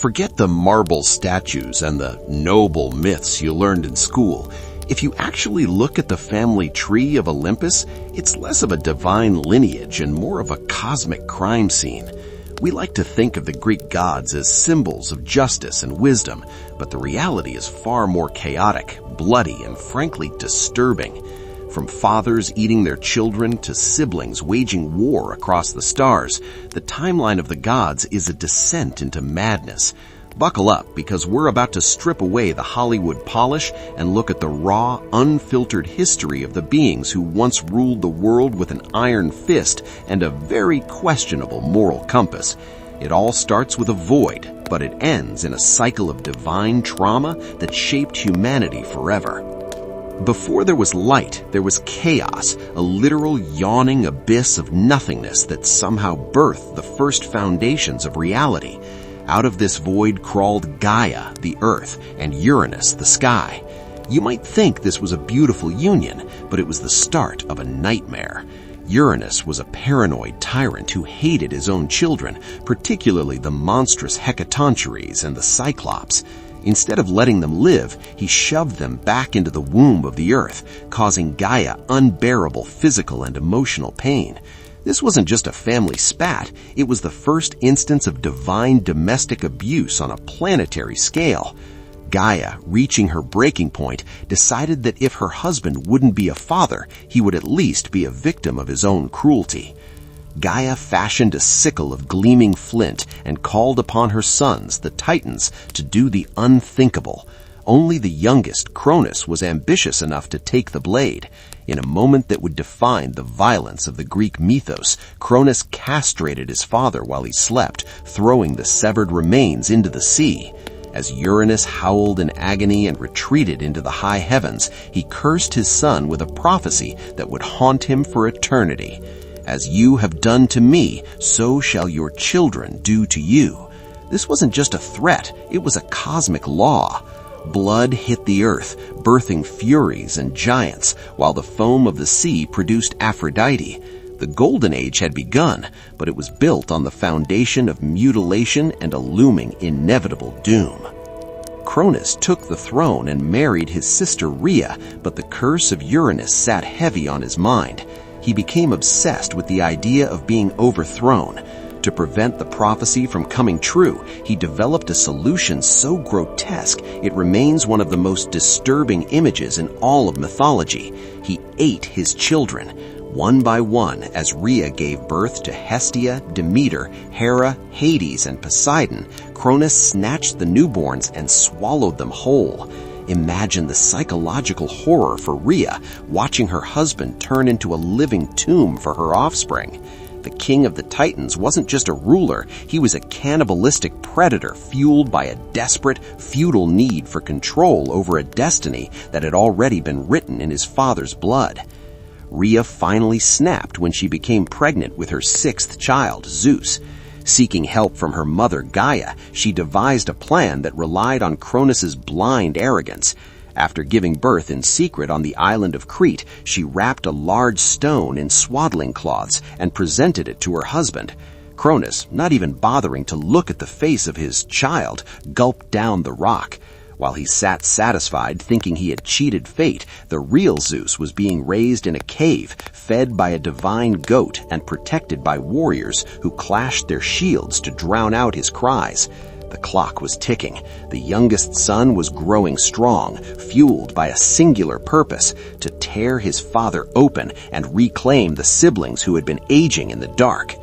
Forget the marble statues and the noble myths you learned in school. If you actually look at the family tree of Olympus, it's less of a divine lineage and more of a cosmic crime scene. We like to think of the Greek gods as symbols of justice and wisdom, but the reality is far more chaotic, bloody, and frankly disturbing. From fathers eating their children to siblings waging war across the stars, the timeline of the gods is a descent into madness. Buckle up, because we're about to strip away the Hollywood polish and look at the raw, unfiltered history of the beings who once ruled the world with an iron fist and a very questionable moral compass. It all starts with a void, but it ends in a cycle of divine trauma that shaped humanity forever. Before there was light, there was chaos, a literal yawning abyss of nothingness that somehow birthed the first foundations of reality. Out of this void crawled Gaia, the earth, and Uranus, the sky. You might think this was a beautiful union, but it was the start of a nightmare. Uranus was a paranoid tyrant who hated his own children, particularly the monstrous Hecatoncheires and the Cyclops. Instead of letting them live, he shoved them back into the womb of the earth, causing Gaia unbearable physical and emotional pain. This wasn't just a family spat, it was the first instance of divine domestic abuse on a planetary scale. Gaia, reaching her breaking point, decided that if her husband wouldn't be a father, he would at least be a victim of his own cruelty. Gaia fashioned a sickle of gleaming flint and called upon her sons, the Titans, to do the unthinkable. Only the youngest, Cronus, was ambitious enough to take the blade. In a moment that would define the violence of the Greek mythos, Cronus castrated his father while he slept, throwing the severed remains into the sea. As Uranus howled in agony and retreated into the high heavens, he cursed his son with a prophecy that would haunt him for eternity. As you have done to me, so shall your children do to you. This wasn't just a threat, it was a cosmic law. Blood hit the earth, birthing furies and giants, while the foam of the sea produced Aphrodite. The Golden Age had begun, but it was built on the foundation of mutilation and a looming inevitable doom. Cronus took the throne and married his sister Rhea, but the curse of Uranus sat heavy on his mind. He became obsessed with the idea of being overthrown. To prevent the prophecy from coming true, he developed a solution so grotesque it remains one of the most disturbing images in all of mythology. He ate his children, one by one, as Rhea gave birth to Hestia, Demeter, Hera, Hades, and Poseidon. Cronus snatched the newborns and swallowed them whole. Imagine the psychological horror for Rhea, watching her husband turn into a living tomb for her offspring. The king of the Titans wasn't just a ruler, he was a cannibalistic predator fueled by a desperate, futile need for control over a destiny that had already been written in his father's blood. Rhea finally snapped when she became pregnant with her sixth child, Zeus. Seeking help from her mother Gaia, she devised a plan that relied on Cronus's blind arrogance. After giving birth in secret on the island of Crete, she wrapped a large stone in swaddling cloths and presented it to her husband. Cronus, not even bothering to look at the face of his child, gulped down the rock. While he sat satisfied, thinking he had cheated fate, the real Zeus was being raised in a cave, fed by a divine goat and protected by warriors who clashed their shields to drown out his cries. The clock was ticking. The youngest son was growing strong, fueled by a singular purpose: to tear his father open and reclaim the siblings who had been aging in the dark.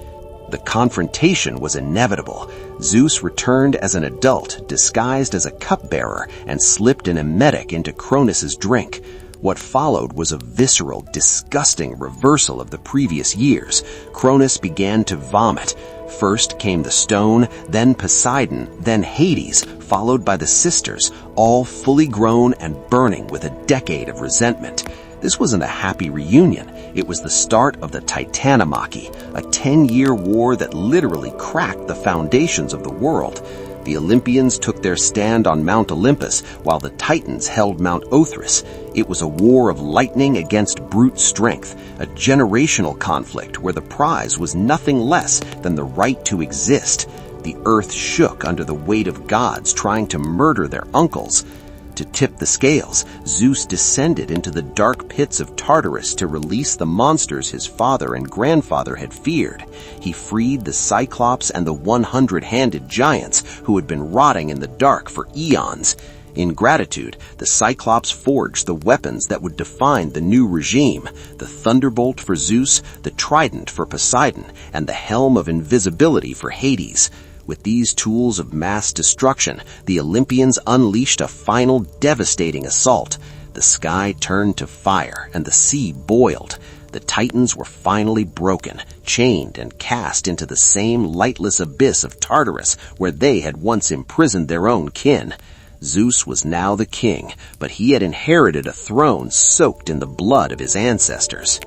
The confrontation was inevitable. Zeus returned as an adult, disguised as a cupbearer, and slipped an emetic into Cronus's drink. What followed was a visceral, disgusting reversal of the previous years. Cronus began to vomit. First came the stone, then Poseidon, then Hades, followed by the sisters, all fully grown and burning with a decade of resentment. This wasn't a happy reunion. It was the start of the Titanomachy, a 10-year war that literally cracked the foundations of the world. The Olympians took their stand on Mount Olympus, while the Titans held Mount Othrys. It was a war of lightning against brute strength, a generational conflict where the prize was nothing less than the right to exist. the earth shook under the weight of gods trying to murder their uncles. To tip the scales, Zeus descended into the dark pits of Tartarus to release the monsters his father and grandfather had feared. He freed the Cyclops and the 100-handed giants who had been rotting in the dark for eons. In gratitude, the Cyclops forged the weapons that would define the new regime: the thunderbolt for Zeus, the trident for Poseidon, and the helm of invisibility for Hades. With these tools of mass destruction, the Olympians unleashed a final devastating assault. The sky turned to fire and the sea boiled. The Titans were finally broken, chained and cast into the same lightless abyss of Tartarus where they had once imprisoned their own kin. Zeus was now the king, but he had inherited a throne soaked in the blood of his ancestors.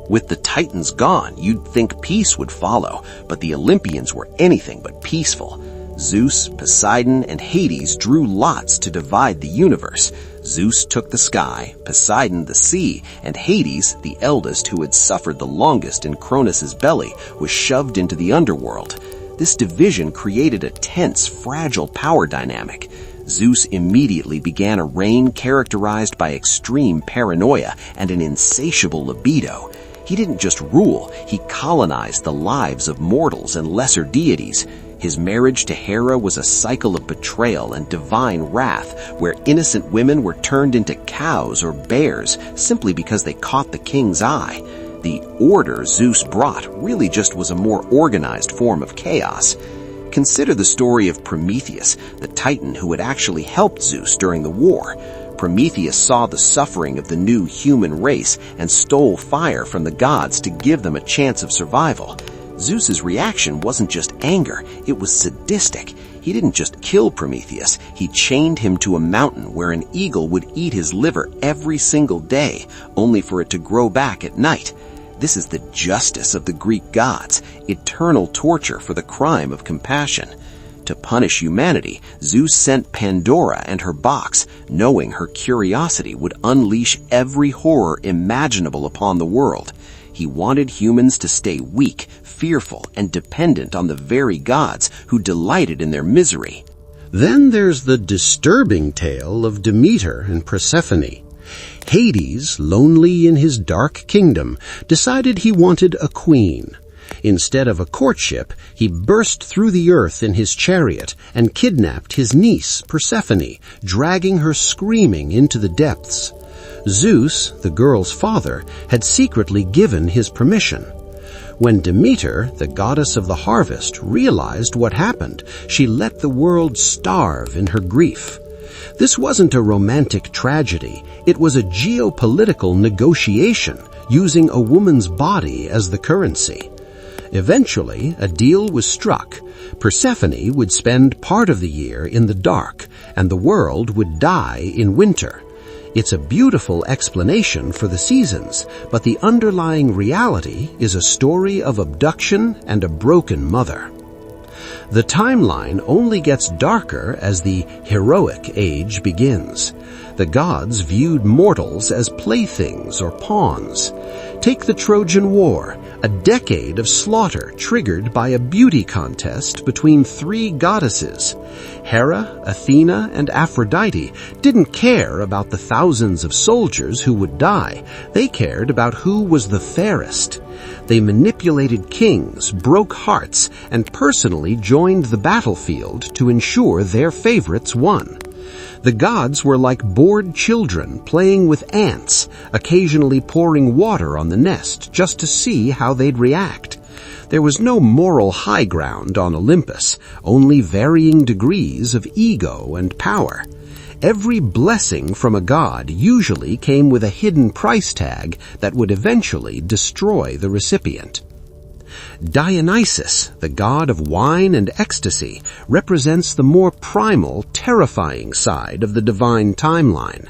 With the Titans gone, you'd think peace would follow, but the Olympians were anything but peaceful. Zeus, Poseidon, and Hades drew lots to divide the universe. Zeus took the sky, Poseidon the sea, and Hades, the eldest who had suffered the longest in Cronus's belly, was shoved into the underworld. This division created a tense, fragile power dynamic. Zeus immediately began a reign characterized by extreme paranoia and an insatiable libido. He didn't just rule, he colonized the lives of mortals and lesser deities. His marriage to Hera was a cycle of betrayal and divine wrath, where innocent women were turned into cows or bears simply because they caught the king's eye. The order Zeus brought really just was a more organized form of chaos. Consider the story of Prometheus, the Titan who had actually helped Zeus during the war. Prometheus saw the suffering of the new human race and stole fire from the gods to give them a chance of survival. Zeus's reaction wasn't just anger, it was sadistic. He didn't just kill Prometheus, he chained him to a mountain where an eagle would eat his liver every single day, only for it to grow back at night. This is the justice of the Greek gods, eternal torture for the crime of compassion. To punish humanity, Zeus sent Pandora and her box, knowing her curiosity would unleash every horror imaginable upon the world. He wanted humans to stay weak, fearful, and dependent on the very gods who delighted in their misery. Then there's the disturbing tale of Demeter and Persephone. Hades, lonely in his dark kingdom, decided he wanted a queen. Instead of a courtship, he burst through the earth in his chariot and kidnapped his niece, Persephone, dragging her screaming into the depths. Zeus, the girl's father, had secretly given his permission. When Demeter, the goddess of the harvest, realized what happened, she let the world starve in her grief. This wasn't a romantic tragedy, it was a geopolitical negotiation, using a woman's body as the currency. Eventually, a deal was struck. Persephone would spend part of the year in the dark, and the world would die in winter. It's a beautiful explanation for the seasons, but the underlying reality is a story of abduction and a broken mother. The timeline only gets darker as the heroic age begins. The gods viewed mortals as playthings or pawns. Take the Trojan War, a decade of slaughter triggered by a beauty contest between three goddesses. Hera, Athena, and Aphrodite didn't care about the thousands of soldiers who would die. They cared about who was the fairest. They manipulated kings, broke hearts, and personally joined the battlefield to ensure their favorites won. The gods were like bored children playing with ants, occasionally pouring water on the nest just to see how they'd react. There was no moral high ground on Olympus, only varying degrees of ego and power. Every blessing from a god usually came with a hidden price tag that would eventually destroy the recipient. Dionysus, the god of wine and ecstasy, represents the more primal, terrifying side of the divine timeline.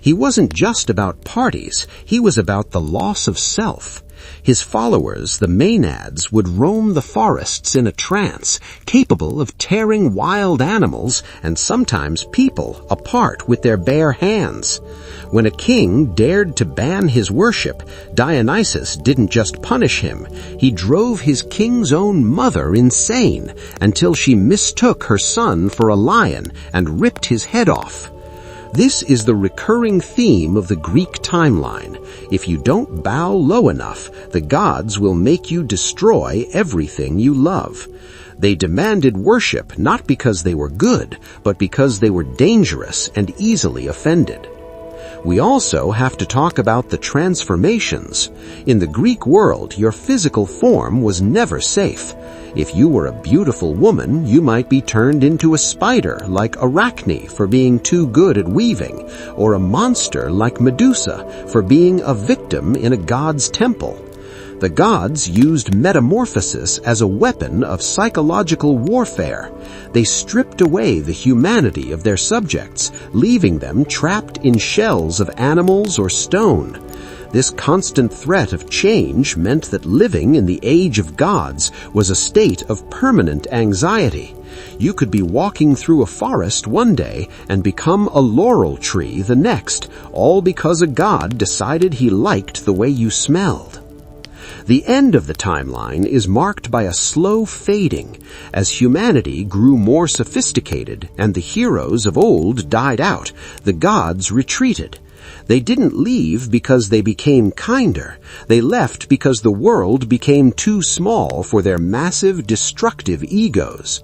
He wasn't just about parties, he was about the loss of self. His followers, the Maenads, would roam the forests in a trance, capable of tearing wild animals and sometimes people apart with their bare hands. When a king dared to ban his worship, Dionysus didn't just punish him, he drove his king's own mother insane until she mistook her son for a lion and ripped his head off. This is the recurring theme of the Greek timeline. If you don't bow low enough, the gods will make you destroy everything you love. They demanded worship not because they were good, but because they were dangerous and easily offended. We also have to talk about the transformations. In the Greek world, your physical form was never safe. If you were a beautiful woman, you might be turned into a spider like Arachne for being too good at weaving, or a monster like Medusa for being a victim in a god's temple. The gods used metamorphosis as a weapon of psychological warfare. They stripped away the humanity of their subjects, leaving them trapped in shells of animals or stone. This constant threat of change meant that living in the age of gods was a state of permanent anxiety. You could be walking through a forest one day and become a laurel tree the next, all because a god decided he liked the way you smelled. The end of the timeline is marked by a slow fading. As humanity grew more sophisticated and the heroes of old died out, the gods retreated. They didn't leave because they became kinder. They left because the world became too small for their massive, destructive egos.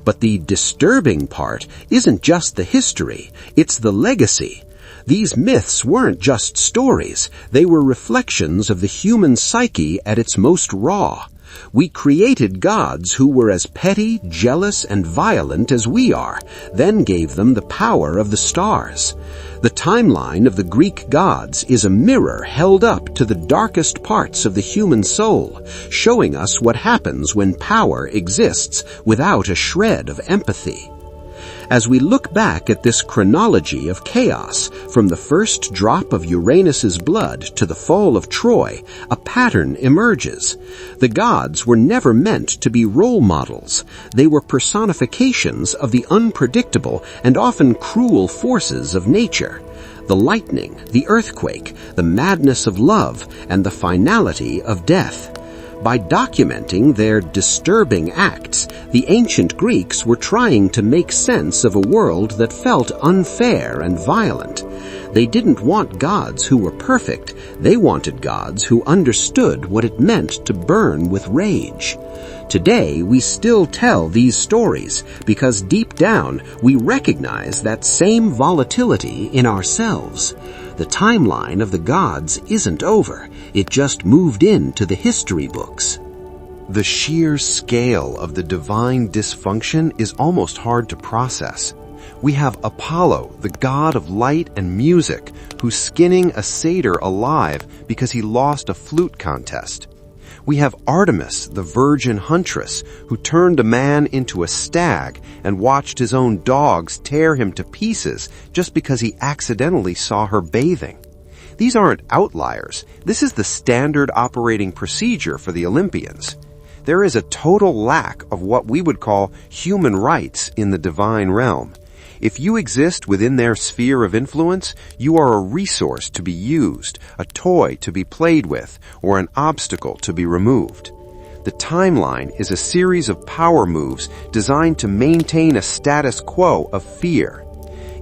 But the disturbing part isn't just the history, it's the legacy. These myths weren't just stories, they were reflections of the human psyche at its most raw. We created gods who were as petty, jealous, and violent as we are, then gave them the power of the stars. The timeline of the Greek gods is a mirror held up to the darkest parts of the human soul, showing us what happens when power exists without a shred of empathy. As we look back at this chronology of chaos, from the first drop of Uranus's blood to the fall of Troy, a pattern emerges. The gods were never meant to be role models. They were personifications of the unpredictable and often cruel forces of nature. The lightning, the earthquake, the madness of love, and the finality of death. By documenting their disturbing acts, the ancient Greeks were trying to make sense of a world that felt unfair and violent. They didn't want gods who were perfect. They wanted gods who understood what it meant to burn with rage. Today, we still tell these stories because deep down, we recognize that same volatility in ourselves. The timeline of the gods isn't over. It just moved into the history books. The sheer scale of the divine dysfunction is almost hard to process. We have Apollo, the god of light and music, who's skinning a satyr alive because he lost a flute contest. We have Artemis, the virgin huntress, who turned a man into a stag and watched his own dogs tear him to pieces just because he accidentally saw her bathing. These aren't outliers. This is the standard operating procedure for the Olympians. There is a total lack of what we would call human rights in the divine realm. If you exist within their sphere of influence, you are a resource to be used, a toy to be played with, or an obstacle to be removed. The timeline is a series of power moves designed to maintain a status quo of fear.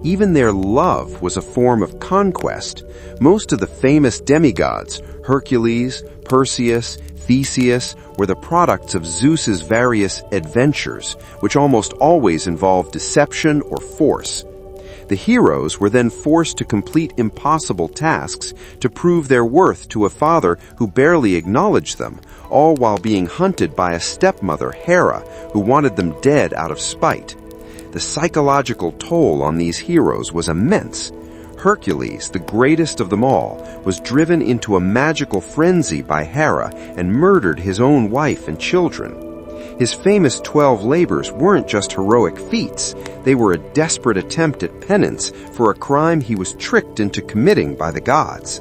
Even their love was a form of conquest. Most of the famous demigods, Hercules, Perseus, Theseus, were the products of Zeus's various adventures, which almost always involved deception or force. The heroes were then forced to complete impossible tasks to prove their worth to a father who barely acknowledged them, all while being hunted by a stepmother, Hera, who wanted them dead out of spite. The psychological toll on these heroes was immense. Hercules, the greatest of them all, was driven into a magical frenzy by Hera and murdered his own wife and children. His famous 12 labors weren't just heroic feats, they were a desperate attempt at penance for a crime he was tricked into committing by the gods.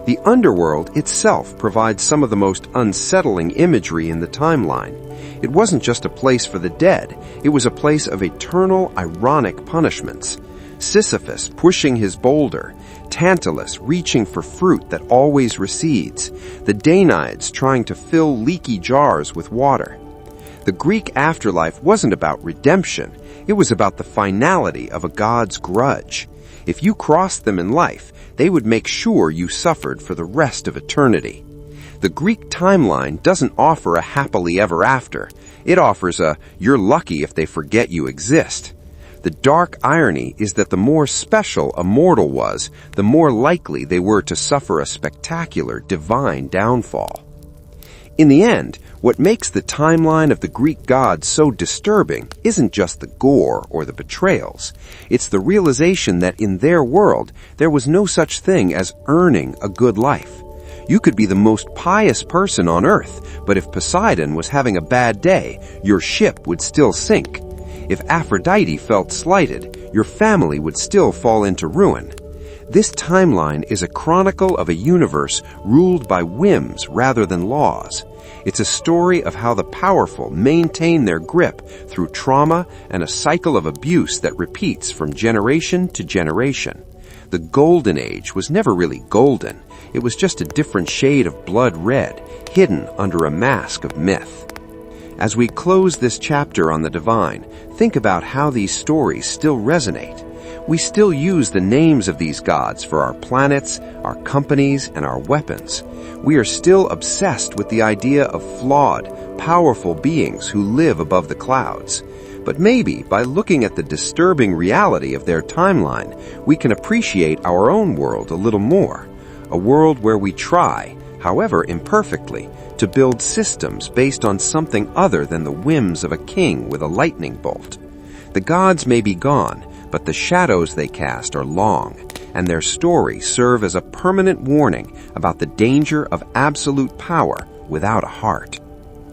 The underworld itself provides some of the most unsettling imagery in the timeline. It wasn't just a place for the dead, it was a place of eternal, ironic punishments. Sisyphus pushing his boulder, Tantalus reaching for fruit that always recedes, the Danaids trying to fill leaky jars with water. The Greek afterlife wasn't about redemption, it was about the finality of a god's grudge. If you crossed them in life, they would make sure you suffered for the rest of eternity. The Greek timeline doesn't offer a happily ever after. It offers a you're lucky if they forget you exist. The dark irony is that the more special a mortal was, the more likely they were to suffer a spectacular divine downfall. In the end, what makes the timeline of the Greek gods so disturbing isn't just the gore or the betrayals. It's the realization that in their world, there was no such thing as earning a good life. You could be the most pious person on earth, but if Poseidon was having a bad day, your ship would still sink. If Aphrodite felt slighted, your family would still fall into ruin. This timeline is a chronicle of a universe ruled by whims rather than laws. It's a story of how the powerful maintain their grip through trauma and a cycle of abuse that repeats from generation to generation. The Golden Age was never really golden. It was just a different shade of blood red, hidden under a mask of myth. As we close this chapter on the divine, think about how these stories still resonate. We still use the names of these gods for our planets, our companies, and our weapons. We are still obsessed with the idea of flawed, powerful beings who live above the clouds. But maybe by looking at the disturbing reality of their timeline, we can appreciate our own world a little more. A world where we try, however imperfectly, to build systems based on something other than the whims of a king with a lightning bolt. The gods may be gone, but the shadows they cast are long, and their stories serve as a permanent warning about the danger of absolute power without a heart.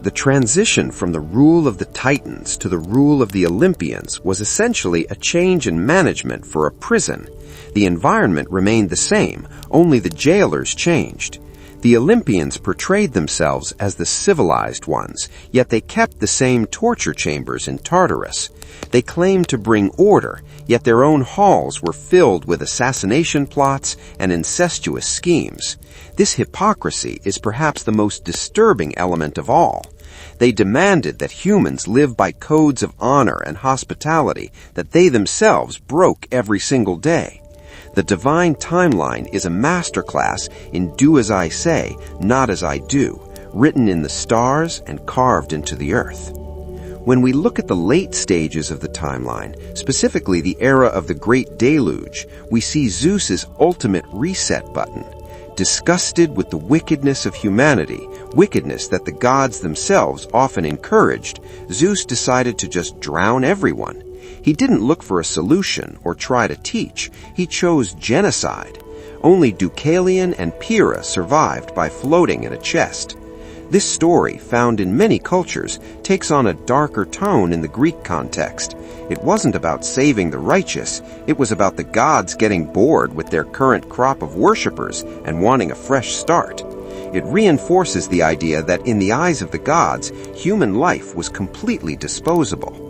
The transition from the rule of the Titans to the rule of the Olympians was essentially a change in management for a prison. The environment remained the same, only the jailers changed. The Olympians portrayed themselves as the civilized ones, yet they kept the same torture chambers in Tartarus. They claimed to bring order, yet their own halls were filled with assassination plots and incestuous schemes. This hypocrisy is perhaps the most disturbing element of all. They demanded that humans live by codes of honor and hospitality that they themselves broke every single day. The divine timeline is a masterclass in do as I say, not as I do, written in the stars and carved into the earth. When we look at the late stages of the timeline, specifically the era of the Great Deluge, we see Zeus's ultimate reset button. Disgusted with the wickedness of humanity, wickedness that the gods themselves often encouraged, Zeus decided to just drown everyone. He didn't look for a solution or try to teach. He chose genocide. Only Deucalion and Pyrrha survived by floating in a chest. This story, found in many cultures, takes on a darker tone in the Greek context. It wasn't about saving the righteous. It was about the gods getting bored with their current crop of worshippers and wanting a fresh start. It reinforces the idea that in the eyes of the gods, human life was completely disposable.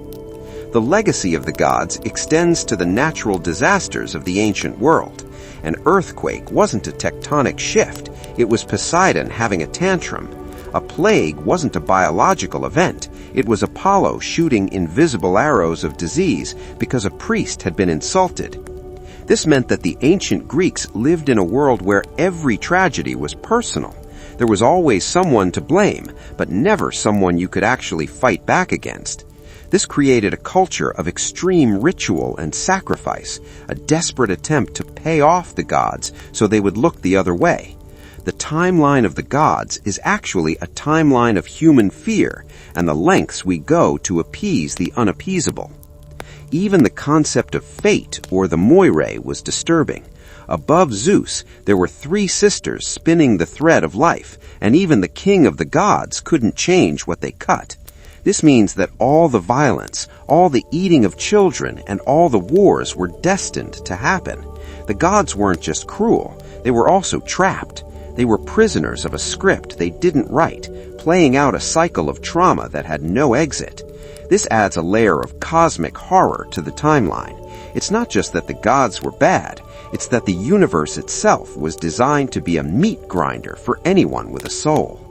The legacy of the gods extends to the natural disasters of the ancient world. An earthquake wasn't a tectonic shift. It was Poseidon having a tantrum. A plague wasn't a biological event. It was Apollo shooting invisible arrows of disease because a priest had been insulted. This meant that the ancient Greeks lived in a world where every tragedy was personal. There was always someone to blame, but never someone you could actually fight back against. This created a culture of extreme ritual and sacrifice, a desperate attempt to pay off the gods so they would look the other way. The timeline of the gods is actually a timeline of human fear and the lengths we go to appease the unappeasable. Even the concept of fate, or the moirae, was disturbing. Above Zeus, there were 3 sisters spinning the thread of life, and even the king of the gods couldn't change what they cut. This means that all the violence, all the eating of children, and all the wars were destined to happen. The gods weren't just cruel, they were also trapped. They were prisoners of a script they didn't write, playing out a cycle of trauma that had no exit. This adds a layer of cosmic horror to the timeline. It's not just that the gods were bad, it's that the universe itself was designed to be a meat grinder for anyone with a soul.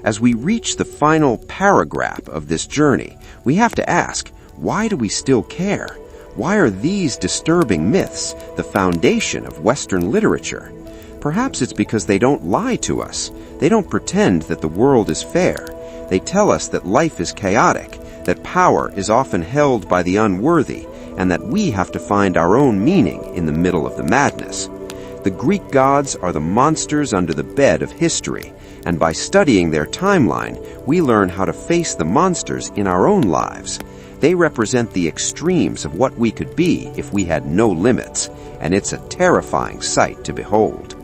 As we reach the final paragraph of this journey, we have to ask, why do we still care? Why are these disturbing myths the foundation of Western literature? Perhaps it's because they don't lie to us. They don't pretend that the world is fair. They tell us that life is chaotic, that power is often held by the unworthy, and that we have to find our own meaning in the middle of the madness. The Greek gods are the monsters under the bed of history, and by studying their timeline, we learn how to face the monsters in our own lives. They represent the extremes of what we could be if we had no limits, and it's a terrifying sight to behold.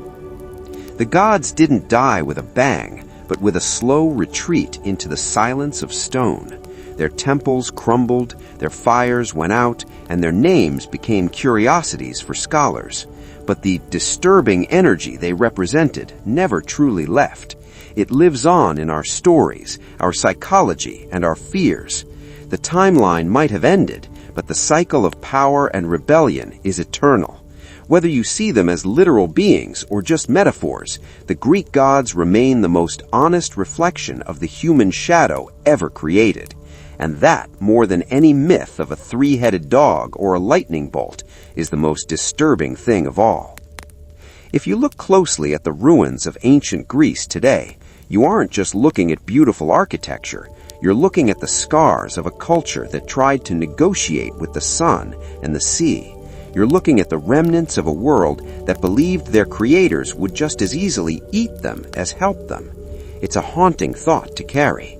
The gods didn't die with a bang, but with a slow retreat into the silence of stone. Their temples crumbled, their fires went out, and their names became curiosities for scholars. But the disturbing energy they represented never truly left. It lives on in our stories, our psychology, and our fears. The timeline might have ended, but the cycle of power and rebellion is eternal. Whether you see them as literal beings or just metaphors, the Greek gods remain the most honest reflection of the human shadow ever created. And that, more than any myth of a three-headed dog or a lightning bolt, is the most disturbing thing of all. If you look closely at the ruins of ancient Greece today, you aren't just looking at beautiful architecture, you're looking at the scars of a culture that tried to negotiate with the sun and the sea. You're looking at the remnants of a world that believed their creators would just as easily eat them as help them. It's a haunting thought to carry.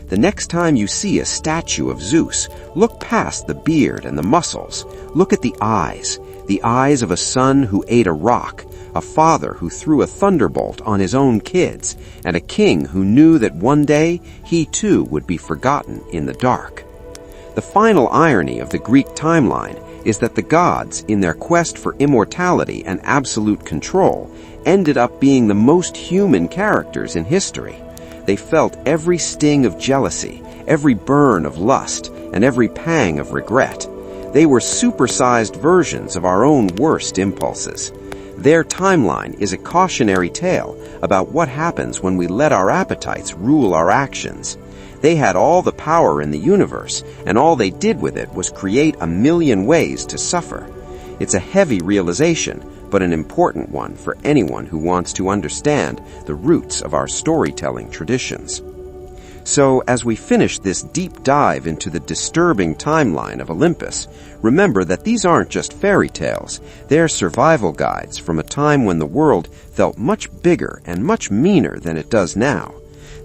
The next time you see a statue of Zeus, look past the beard and the muscles. Look at the eyes of a son who ate a rock, a father who threw a thunderbolt on his own kids, and a king who knew that one day he too would be forgotten in the dark. The final irony of the Greek timeline is that the gods, in their quest for immortality and absolute control, ended up being the most human characters in history. They felt every sting of jealousy, every burn of lust, and every pang of regret. They were supersized versions of our own worst impulses. Their timeline is a cautionary tale about what happens when we let our appetites rule our actions. They had all the power in the universe, and all they did with it was create a million ways to suffer. It's a heavy realization, but an important one for anyone who wants to understand the roots of our storytelling traditions. So, as we finish this deep dive into the disturbing timeline of Olympus, remember that these aren't just fairy tales. They're survival guides from a time when the world felt much bigger and much meaner than it does now.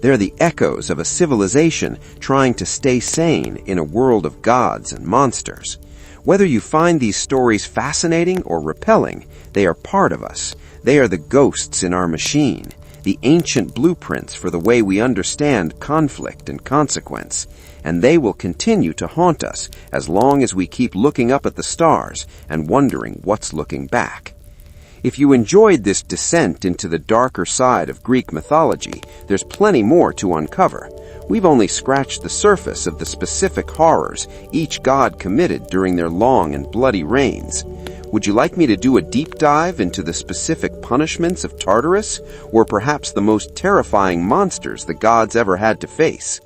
They're the echoes of a civilization trying to stay sane in a world of gods and monsters. Whether you find these stories fascinating or repelling, they are part of us. They are the ghosts in our machine, the ancient blueprints for the way we understand conflict and consequence. And they will continue to haunt us as long as we keep looking up at the stars and wondering what's looking back. If you enjoyed this descent into the darker side of Greek mythology, there's plenty more to uncover. We've only scratched the surface of the specific horrors each god committed during their long and bloody reigns. Would you like me to do a deep dive into the specific punishments of Tartarus, or perhaps the most terrifying monsters the gods ever had to face?